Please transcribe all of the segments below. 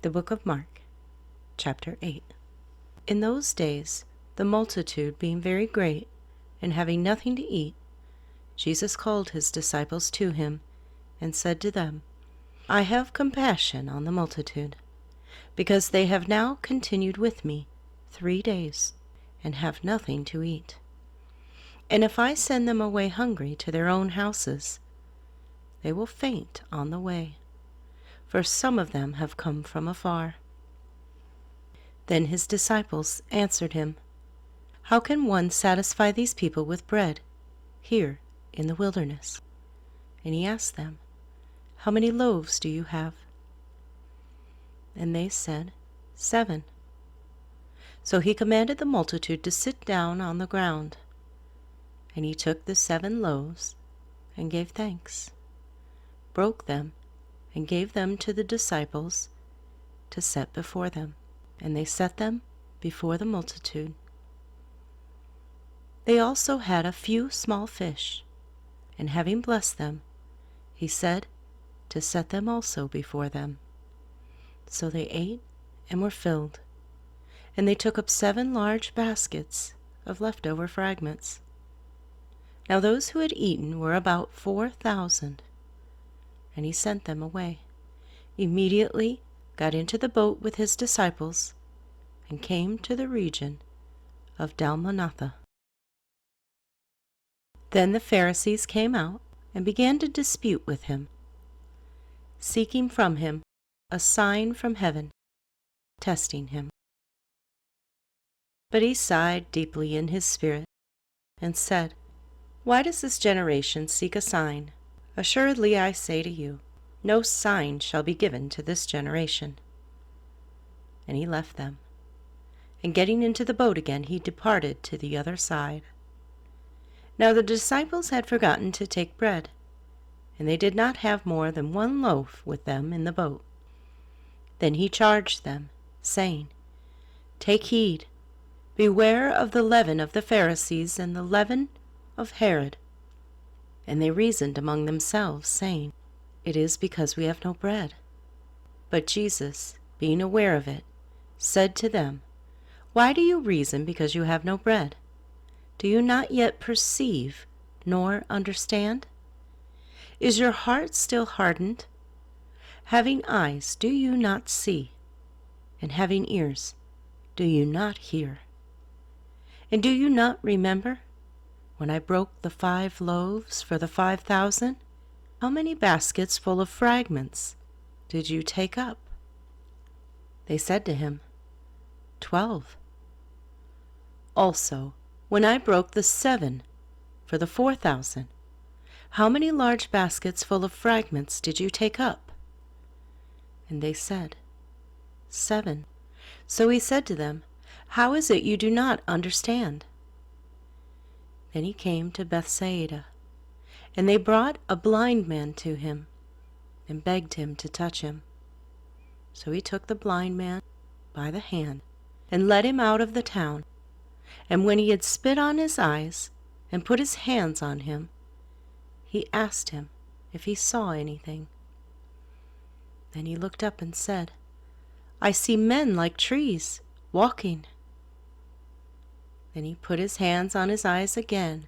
The book of Mark, chapter 8. In those days, the multitude being very great, and having nothing to eat, Jesus called his disciples to him, and said to them, I have compassion on the multitude, because they have now continued with me 3 days, and have nothing to eat. And if I send them away hungry to their own houses, they will faint on the way, for some of them have come from afar. Then his disciples answered him, How can one satisfy these people with bread here in the wilderness? And he asked them, How many loaves do you have? And they said, 7. So he commanded the multitude to sit down on the ground. And he took the 7 loaves and gave thanks, broke them, and gave them to the disciples to set before them. And they set them before the multitude. They also had a few small fish, and having blessed them, he said to set them also before them. So they ate and were filled, and they took up 7 large baskets of leftover fragments. Now those who had eaten were about 4,000, and he sent them away, immediately got into the boat with his disciples, and came to the region of Dalmanutha. Then the Pharisees came out and began to dispute with him, seeking from him a sign from heaven, testing him. But he sighed deeply in his spirit, and said, Why does this generation seek a sign? Assuredly I say to you, no sign shall be given to this generation. And he left them, and getting into the boat again, he departed to the other side. Now the disciples had forgotten to take bread, and they did not have more than 1 loaf with them in the boat. Then he charged them, saying, Take heed, beware of the leaven of the Pharisees and the leaven of Herod. And they reasoned among themselves, saying, It is because we have no bread. But Jesus, being aware of it, said to them, Why do you reason because you have no bread? Do you not yet perceive nor understand? Is your heart still hardened? Having eyes, do you not see? And having ears, do you not hear? And do you not remember when I broke the 5 loaves for the 5,000? How many baskets full of fragments did you take up? They said to him, 12. Also, when I broke the 7 for the 4,000, how many large baskets full of fragments did you take up? And they said, 7. So he said to them, How is it you do not understand? Then he came to Bethsaida, and they brought a blind man to him, and begged him to touch him. So he took the blind man by the hand, and led him out of the town. And when he had spit on his eyes, and put his hands on him, he asked him if he saw anything. Then he looked up and said, I see men like trees, walking. Then he put his hands on his eyes again,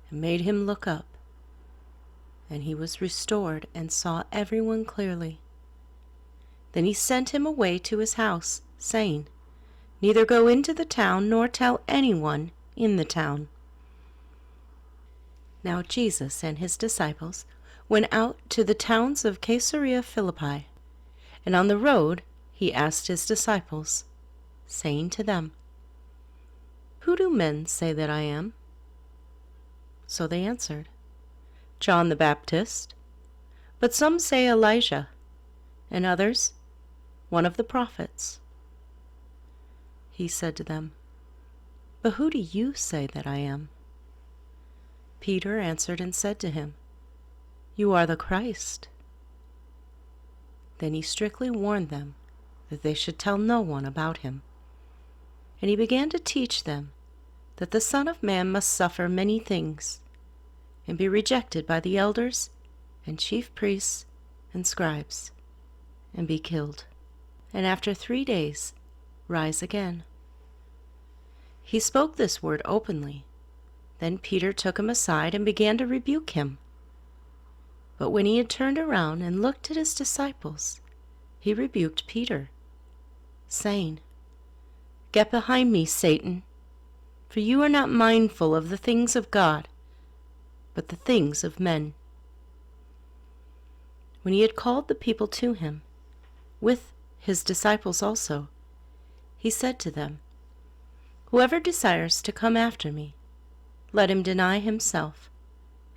and made him look up. And he was restored, and saw everyone clearly. Then he sent him away to his house, saying, Neither go into the town, nor tell anyone in the town. Now Jesus and his disciples went out to the towns of Caesarea Philippi, and on the road he asked his disciples, saying to them, Who do men say that I am? So they answered, John the Baptist, but some say Elijah, and others, one of the prophets. He said to them, But who do you say that I am? Peter answered and said to him, You are the Christ. Then he strictly warned them that they should tell no one about him. And he began to teach them that the Son of Man must suffer many things, and be rejected by the elders and chief priests and scribes, and be killed, and after 3 days rise again." He spoke this word openly. Then Peter took him aside and began to rebuke him. But when he had turned around and looked at his disciples, he rebuked Peter, saying, "Get behind me, Satan, for you are not mindful of the things of God, but the things of men." When he had called the people to him, with his disciples also, he said to them, "Whoever desires to come after me, let him deny himself,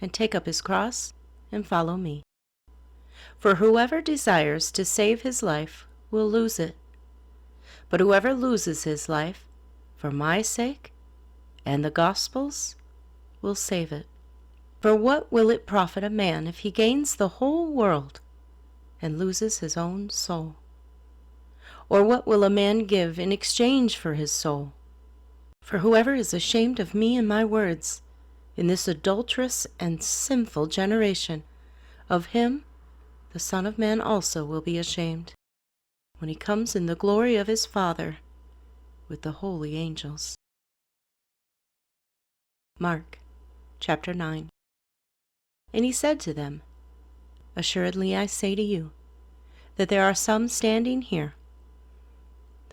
and take up his cross and follow me. For whoever desires to save his life will lose it. But whoever loses his life for my sake and the gospel's will save it. For what will it profit a man if he gains the whole world and loses his own soul? Or what will a man give in exchange for his soul? For whoever is ashamed of me and my words in this adulterous and sinful generation, of him the Son of Man also will be ashamed, when he comes in the glory of his Father with the holy angels." Mark chapter 9. And he said to them, "Assuredly I say to you, that there are some standing here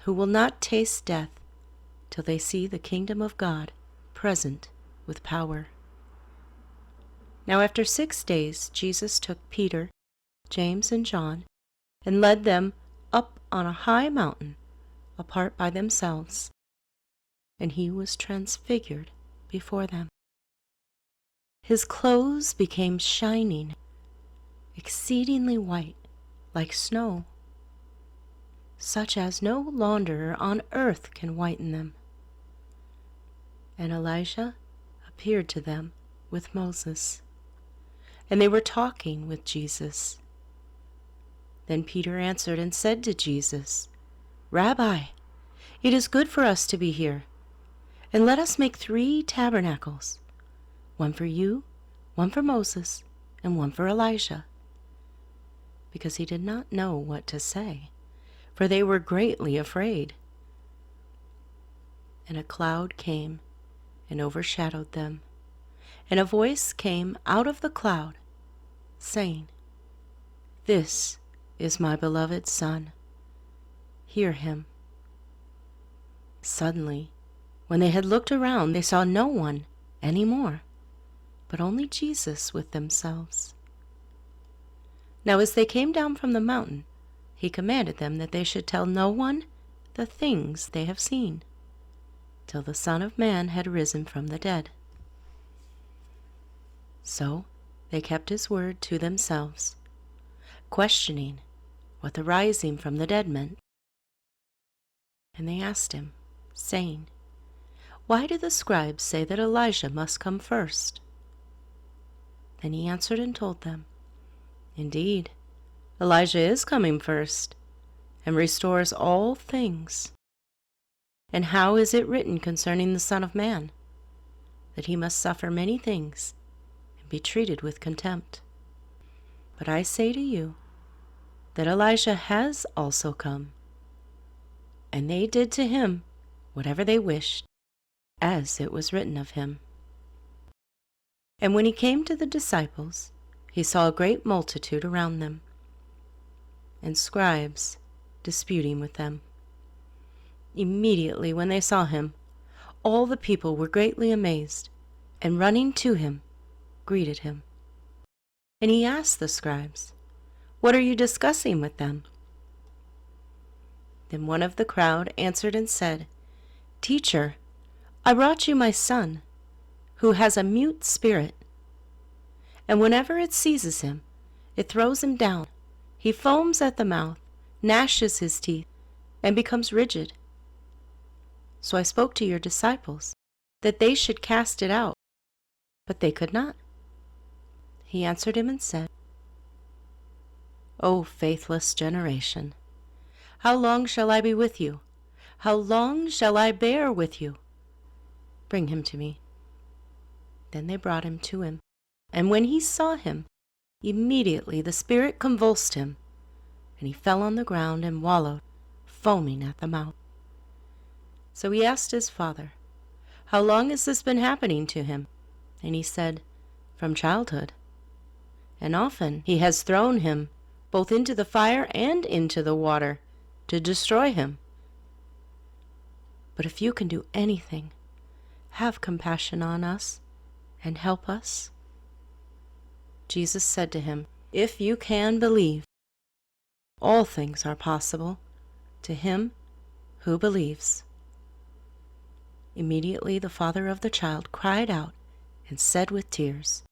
who will not taste death till they see the kingdom of God present with power." Now after 6 days Jesus took Peter, James, and John, and led them up on a high mountain apart by themselves, and he was transfigured before them. His clothes became shining, exceedingly white, like snow, such as no launderer on earth can whiten them. And Elijah appeared to them with Moses, and they were talking with Jesus. Then Peter answered and said to Jesus, "Rabbi, it is good for us to be here, and let us make 3 tabernacles, one for you, one for Moses, and one for Elijah." Because he did not know what to say, for they were greatly afraid. And a cloud came and overshadowed them, and a voice came out of the cloud, saying, "This is my beloved Son. Hear him." Suddenly, when they had looked around, they saw no one any more, but only Jesus with themselves. Now as they came down from the mountain, he commanded them that they should tell no one the things they have seen, till the Son of Man had risen from the dead. So they kept his word to themselves, questioning what the rising from the dead meant. And they asked him, saying, "Why do the scribes say that Elijah must come first?" Then he answered and told them, "Indeed, Elijah is coming first, and restores all things. And how is it written concerning the Son of Man? That he must suffer many things, and be treated with contempt. But I say to you, that Elijah has also come, and they did to him whatever they wished, as it was written of him." And when he came to the disciples, he saw a great multitude around them, and scribes disputing with them. Immediately when they saw him, all the people were greatly amazed, and running to him, greeted him. And he asked the scribes, "What are you discussing with them?" Then one of the crowd answered and said, "Teacher, I brought you my son, who has a mute spirit. And whenever it seizes him, it throws him down. He foams at the mouth, gnashes his teeth, and becomes rigid. So I spoke to your disciples, that they should cast it out, but they could not." He answered him and said, "O faithless generation, how long shall I be with you? How long shall I bear with you? Bring him to me." Then they brought him to him, and when he saw him, immediately the spirit convulsed him, and he fell on the ground and wallowed foaming at the mouth. So he asked his father, "How long has this been happening to him?" And he said, "From childhood. And often he has thrown him both into the fire and into the water to destroy him. But if you can do anything, have compassion on us and help us." Jesus said to him, "If you can believe, all things are possible to him who believes." Immediately the father of the child cried out and said with tears,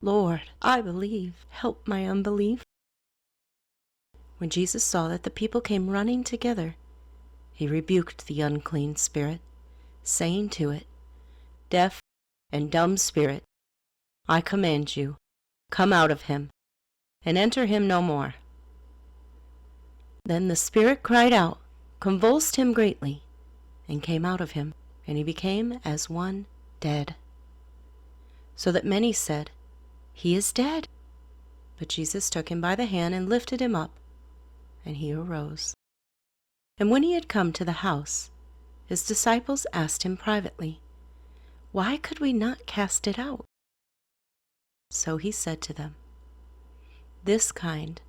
"Lord, I believe. Help my unbelief." When Jesus saw that the people came running together, he rebuked the unclean spirit, saying to it, "Deaf and dumb spirit, I command you, come out of him, and enter him no more." Then the spirit cried out, convulsed him greatly, and came out of him, and he became as one dead. So that many said, "He is dead." But Jesus took him by the hand and lifted him up, and he arose. And when he had come to the house, his disciples asked him privately, "Why could we not cast it out?" So he said to them, "This kind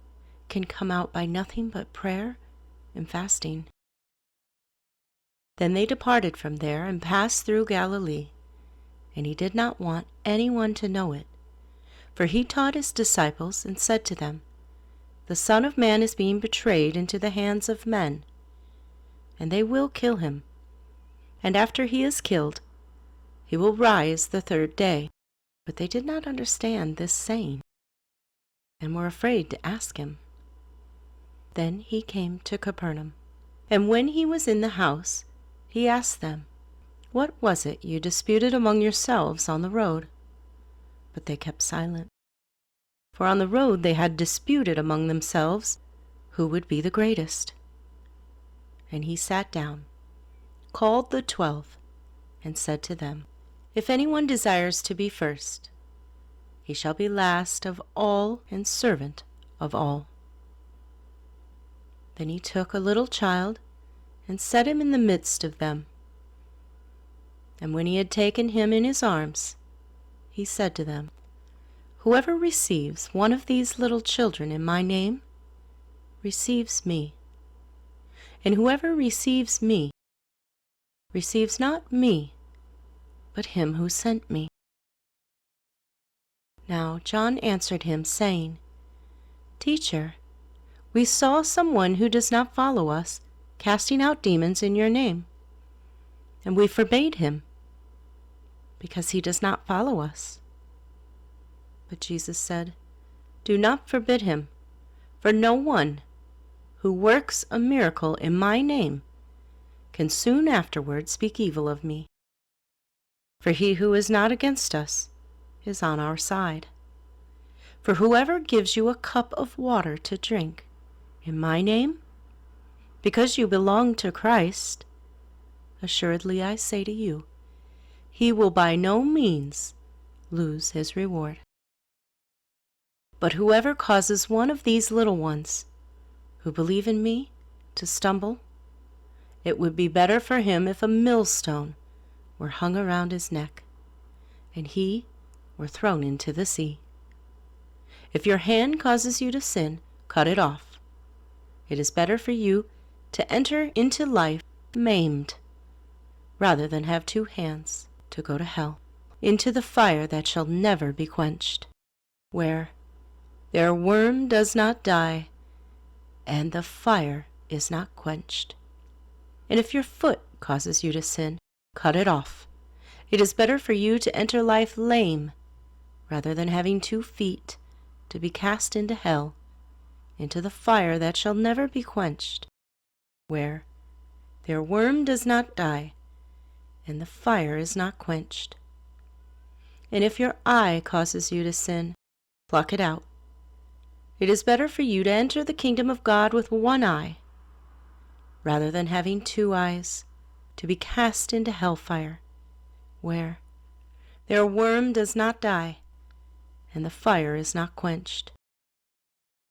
can come out by nothing but prayer and fasting." Then they departed from there and passed through Galilee, and he did not want anyone to know it, for he taught his disciples and said to them, "The Son of Man is being betrayed into the hands of men, and they will kill him, and after he is killed, he will rise the third day." But they did not understand this saying, and were afraid to ask him. Then he came to Capernaum, and when he was in the house, he asked them, "What was it you disputed among yourselves on the road?" But they kept silent, for on the road they had disputed among themselves who would be the greatest. And he sat down, called the 12, and said to them, "If anyone desires to be first, he shall be last of all and servant of all." Then he took a little child and set him in the midst of them. And when he had taken him in his arms, he said to them, "Whoever receives one of these little children in my name receives me. And whoever receives me receives not me, but him who sent me." Now John answered him, saying, "Teacher, we saw someone who does not follow us casting out demons in your name, and we forbade him, because he does not follow us." But Jesus said, "Do not forbid him, for no one who works a miracle in my name can soon afterward speak evil of me. For he who is not against us is on our side. For whoever gives you a cup of water to drink in my name, because you belong to Christ, assuredly I say to you, he will by no means lose his reward. But whoever causes one of these little ones who believe in me to stumble, it would be better for him if a millstone were hung around his neck, and he were thrown into the sea. If your hand causes you to sin, cut it off. It is better for you to enter into life maimed, rather than have two hands to go to hell, into the fire that shall never be quenched, where their worm does not die, and the fire is not quenched. And if your foot causes you to sin, cut it off. It is better for you to enter life lame, rather than having 2 feet to be cast into hell, into the fire that shall never be quenched, where their worm does not die, and the fire is not quenched. And if your eye causes you to sin, pluck it out. It is better for you to enter the kingdom of God with 1 eye, rather than having 2 eyes, to be cast into hellfire, where their worm does not die, and the fire is not quenched.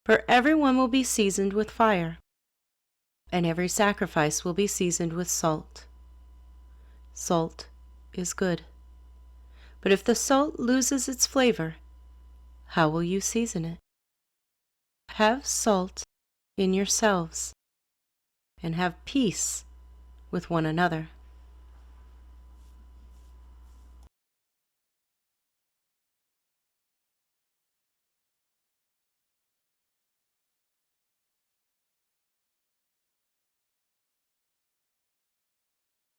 For everyone will be seasoned with fire. and every sacrifice will be seasoned with salt. Salt is good. But if the salt loses its flavor, how will you season it? Have salt in yourselves, and have peace with one another.